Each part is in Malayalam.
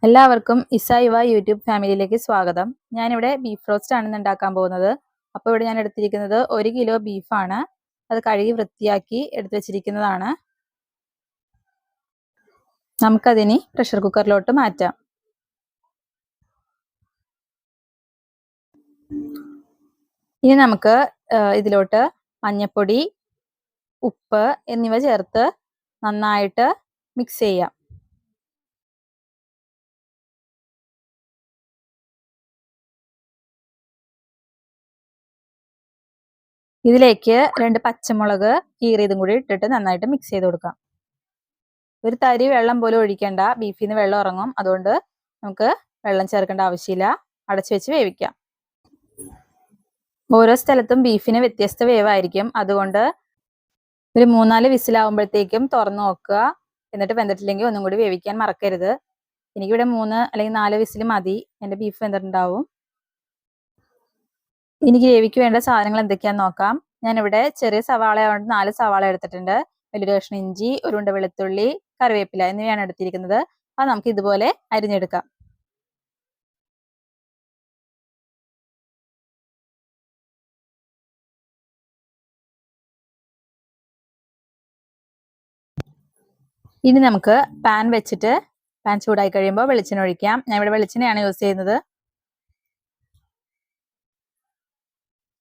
എല്ലാവർക്കും ഇസ യൂട്യൂബ് ഫാമിലിയിലേക്ക് സ്വാഗതം. ഞാനിവിടെ ബീഫ് റോസ്റ്റ് ആണ് ഉണ്ടാക്കാൻ പോകുന്നത്. അപ്പോൾ ഇവിടെ ഞാൻ എടുത്തിരിക്കുന്നത് 1 കിലോ ബീഫാണ്. അത് കഴുകി വൃത്തിയാക്കി എടുത്തു വെച്ചിരിക്കുന്നതാണ്. നമുക്കതിനി പ്രഷർ കുക്കറിലോട്ട് മാറ്റാം. ഇനി നമുക്ക് ഇതിലോട്ട് മഞ്ഞൾപ്പൊടി, ഉപ്പ് എന്നിവ ചേർത്ത് നന്നായിട്ട് മിക്സ് ചെയ്യാം. ഇതിലേക്ക് 2 പച്ചമുളക് കീറിയതും കൂടി ഇട്ടിട്ട് നന്നായിട്ട് മിക്സ് ചെയ്ത് കൊടുക്കാം. ഒരു തരി വെള്ളം പോലും ഒഴിക്കേണ്ട, ബീഫിൽ നിന്ന് വെള്ളം ഇറങ്ങും. അതുകൊണ്ട് നമുക്ക് വെള്ളം ചേർക്കേണ്ട ആവശ്യമില്ല. അടച്ചു വെച്ച് വേവിക്കാം. ഓരോ സ്ഥലത്തും ബീഫിന് വ്യത്യസ്ത വേവായിരിക്കും. അതുകൊണ്ട് ഒരു 3-4 വിസിലാവുമ്പോഴത്തേക്കും തുറന്നു നോക്കുക. എന്നിട്ട് വെന്തിട്ടില്ലെങ്കിൽ ഒന്നും കൂടി വേവിക്കാൻ മറക്കരുത്. എനിക്കിവിടെ 3 അല്ലെങ്കിൽ 4 വിസിൽ മതി. എൻ്റെ ബീഫ് വെന്തിട്ടുണ്ടാവും. ഇനി ഗ്രേവിക്ക് വേണ്ട സാധനങ്ങൾ എന്തൊക്കെയാണെന്ന് നോക്കാം. ഞാനിവിടെ ചെറിയ സവാള കൊണ്ട് 4 സവാള എടുത്തിട്ടുണ്ട്. വലിയൊരു കഷ്ണം ഇഞ്ചി, ഒരു ഉണ്ട വെളുത്തുള്ളി, കറിവേപ്പില എന്നിവയാണ് എടുത്തിരിക്കുന്നത്. അത് നമുക്ക് ഇതുപോലെ അരിഞ്ഞെടുക്കാം. ഇനി നമുക്ക് പാൻ വെച്ചിട്ട് പാൻ ചൂടായി കഴിയുമ്പോൾ വെളിച്ചെണ്ണ ഒഴിക്കാം. ഞാൻ ഇവിടെ വെളിച്ചെണ്ണയാണ് യൂസ് ചെയ്യുന്നത്.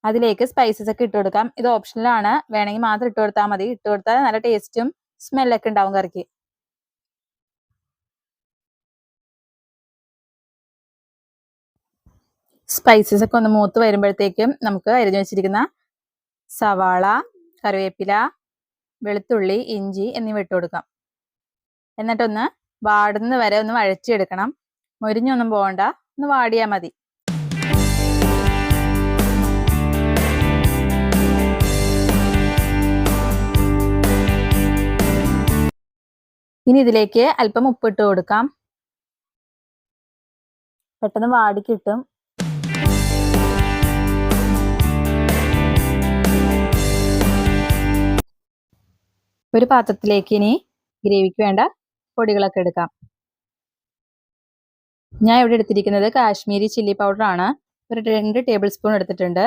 അതിലേക്ക് സ്പൈസസ് ഒക്കെ ഇട്ട് കൊടുക്കാം. ഇത് ഓപ്ഷണലാണ്, വേണമെങ്കിൽ മാത്രം ഇട്ട് കൊടുത്താൽ മതി. ഇട്ട് കൊടുത്താൽ നല്ല ടേസ്റ്റും സ്മെല്ലൊക്കെ ഉണ്ടാവും കറിക്ക്. സ്പൈസസ് ഒക്കെ ഒന്ന് മൂത്ത് വരുമ്പോഴത്തേക്കും നമുക്ക് അരിഞ്ഞു വെച്ചിരിക്കുന്ന സവാള, കറിവേപ്പില, വെളുത്തുള്ളി, ഇഞ്ചി എന്നിവ ഇട്ട് കൊടുക്കാം. എന്നിട്ടൊന്ന് വാടുന്ന വരെ ഒന്ന് വഴറ്റിയെടുക്കണം. മൊരിഞ്ഞൊന്നും പോകണ്ട, ഒന്ന് വാടിയാൽ മതി. ഇനി ഇതിലേക്ക് അല്പം ഉപ്പിട്ട് കൊടുക്കാം. പെട്ടെന്ന് വാടി കിട്ടും. ഒരു പാത്രത്തിലേക്ക് ഇനി ഗ്രേവിക്ക് വേണ്ട പൊടികളൊക്കെ എടുക്കാം. ഞാൻ ഇവിടെ എടുത്തിരിക്കുന്നത് കാശ്മീരി ചില്ലി പൗഡർ ആണ്. ഒരു 2 ടേബിൾ സ്പൂൺ എടുത്തിട്ടുണ്ട്.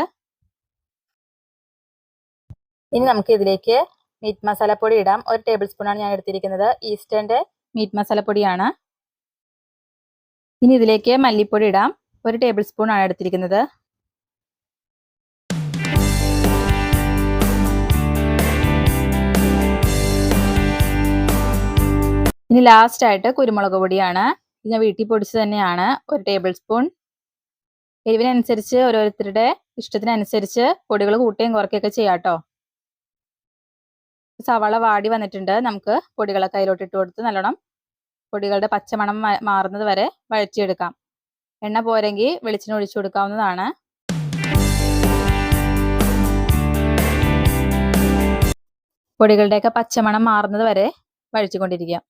ഇനി നമുക്ക് ഇതിലേക്ക് മീറ്റ് മസാലപ്പൊടി ഇടാം. 1 ടേബിൾ സ്പൂൺ ആണ് ഞാൻ എടുത്തിരിക്കുന്നത്. ഈസ്റ്റേന്റെ മീറ്റ് മസാലപ്പൊടിയാണ്. ഇനി ഇതിലേക്ക് മല്ലിപ്പൊടി ഇടാം. 1 ടേബിൾ സ്പൂൺ ആണ് എടുത്തിരിക്കുന്നത്. ഇനി ലാസ്റ്റ് ആയിട്ട് കുരുമുളക് പൊടിയാണ്. ഇത് ഞാൻ വീട്ടിൽ പൊടിച്ച് തന്നെയാണ്. 1 ടേബിൾ സ്പൂൺ. എരിവിനനുസരിച്ച് ഓരോരുത്തരുടെ ഇഷ്ടത്തിനനുസരിച്ച് പൊടികൾ കൂട്ടുകയും കുറയ്ക്കുകയൊക്കെ ചെയ്യാം കേട്ടോ. സവാള വാടി വന്നിട്ടുണ്ട്. നമുക്ക് പൊടികളൊക്കെ അതിലോട്ട് ഇട്ട് കൊടുത്ത് നല്ലോണം പൊടികളുടെ പച്ചമണം മാറുന്നത് വരെ വഴറ്റിയെടുക്കാം. എണ്ണ പോരെങ്കിൽ വെളിച്ചെണ്ണ ഒഴിച്ചു കൊടുക്കാവുന്നതാണ്. പൊടികളുടെയൊക്കെ പച്ചമണം മാറുന്നത് വരെ വഴറ്റിക്കൊണ്ടിരിക്കാം.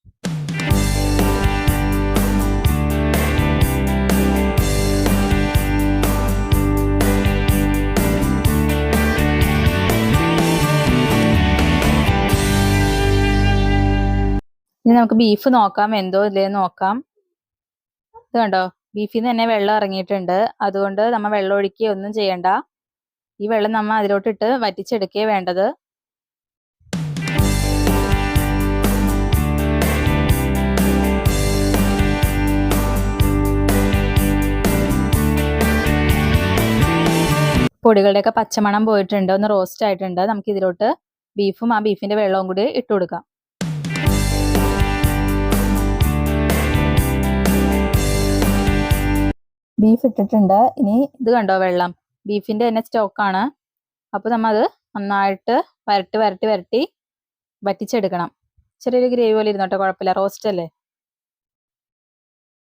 ഇനി നമുക്ക് ബീഫ് നോക്കാം, എന്തോ ഇല്ലേന്ന് നോക്കാം. ഇത് കണ്ടോ, ബീഫിൽ നിന്ന് തന്നെ വെള്ളം ഇറങ്ങിയിട്ടുണ്ട്. അതുകൊണ്ട് നമ്മൾ വെള്ളം ഒഴിക്കുകയോ ഒന്നും ചെയ്യണ്ട. ഈ വെള്ളം നമ്മൾ അതിലോട്ടിട്ട് വറ്റിച്ചെടുക്കുകയേ വേണ്ടത്. പൊടികളുടെയൊക്കെ പച്ചമണം പോയിട്ടുണ്ട്, ഒന്ന് റോസ്റ്റ് ആയിട്ടുണ്ട്. നമുക്ക് ഇതിലോട്ട് ബീഫും ആ ബീഫിന്റെ വെള്ളവും കൂടി ഇട്ട് കൊടുക്കാം. ബീഫ് ഇട്ടിട്ടുണ്ട്. ഇനി ഇത് കണ്ടോ, വെള്ളം ബീഫിന്റെ തന്നെ സ്റ്റോക്കാണ്. അപ്പോൾ നമ്മൾ അത് നന്നായിട്ട് വരട്ടി വറ്റിച്ചെടുക്കണം. ചെറിയൊരു ഗ്രേവി പോലെ ഇരുന്നോട്ടെ, കുഴപ്പമില്ല, റോസ്റ്റ് അല്ലേ.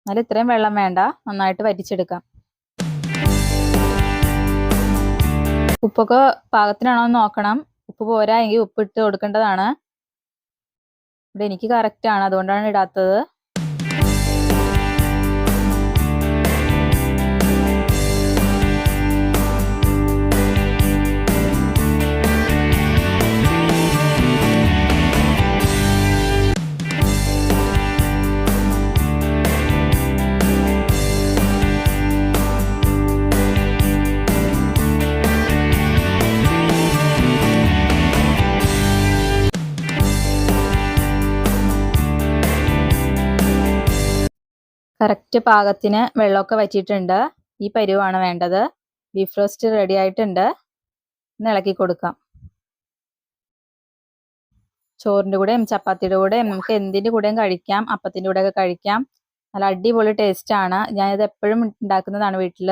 എന്നാലും ഇത്രയും വെള്ളം വേണ്ട, നന്നായിട്ട് വറ്റിച്ചെടുക്കാം. ഉപ്പൊക്കെ പാകത്തിനാണോ എന്ന് നോക്കണം. ഉപ്പ് പോരാ എങ്കിൽ ഉപ്പ് ഇട്ട് കൊടുക്കേണ്ടതാണ്. ഇവിടെ എനിക്ക് കറക്റ്റ് ആണ്, അതുകൊണ്ടാണ് ഇടാത്തത്. കറക്റ്റ് പാകത്തിന് വെള്ളമൊക്കെ വറ്റിയിട്ടുണ്ട്. ഈ പരുവാണ് വേണ്ടത്. ബീഫ് റോസ്റ്റ് റെഡി ആയിട്ടുണ്ട്. ഒന്ന് ഇളക്കി കൊടുക്കാം. ചോറിൻ്റെ കൂടെയും ചപ്പാത്തിയുടെ കൂടെയും നമുക്ക് എന്തിൻ്റെ കൂടെയും കഴിക്കാം. അപ്പത്തിൻ്റെ കൂടെയൊക്കെ കഴിക്കാം. നല്ല അടിപൊളി ടേസ്റ്റാണ്. ഞാനിത് എപ്പോഴും ഉണ്ടാക്കുന്നതാണ് വീട്ടിൽ.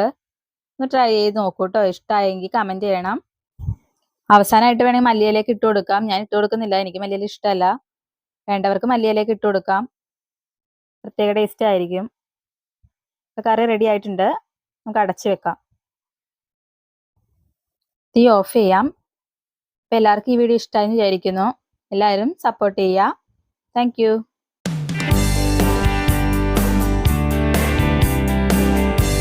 ഒന്ന് ട്രൈ ചെയ്ത് നോക്കൂ കേട്ടോ. ഇഷ്ടമായെങ്കിൽ കമൻറ്റ് ചെയ്യണം. അവസാനമായിട്ട് വേണമെങ്കിൽ മല്ലിയിലേക്ക് ഇട്ട് കൊടുക്കാം. ഞാൻ ഇട്ട് കൊടുക്കുന്നില്ല, എനിക്ക് മല്ലിയില ഇഷ്ടമല്ല. വേണ്ടവർക്ക് മല്ലിയിലേക്ക് ഇട്ട് കൊടുക്കാം. പ്രത്യേക ടേസ്റ്റ് ആയിരിക്കും. കറി റെഡി ആയിട്ടുണ്ട്. നമുക്ക് അടച്ചു വെക്കാം. തീ ഓഫ് ചെയ്യാം. അപ്പോൾ എല്ലാവർക്കും ഈ വീഡിയോ ഇഷ്ടമായെന്ന് വിചാരിക്കുന്നു. എല്ലാവരും സപ്പോർട്ട് ചെയ്യുക. Thank you.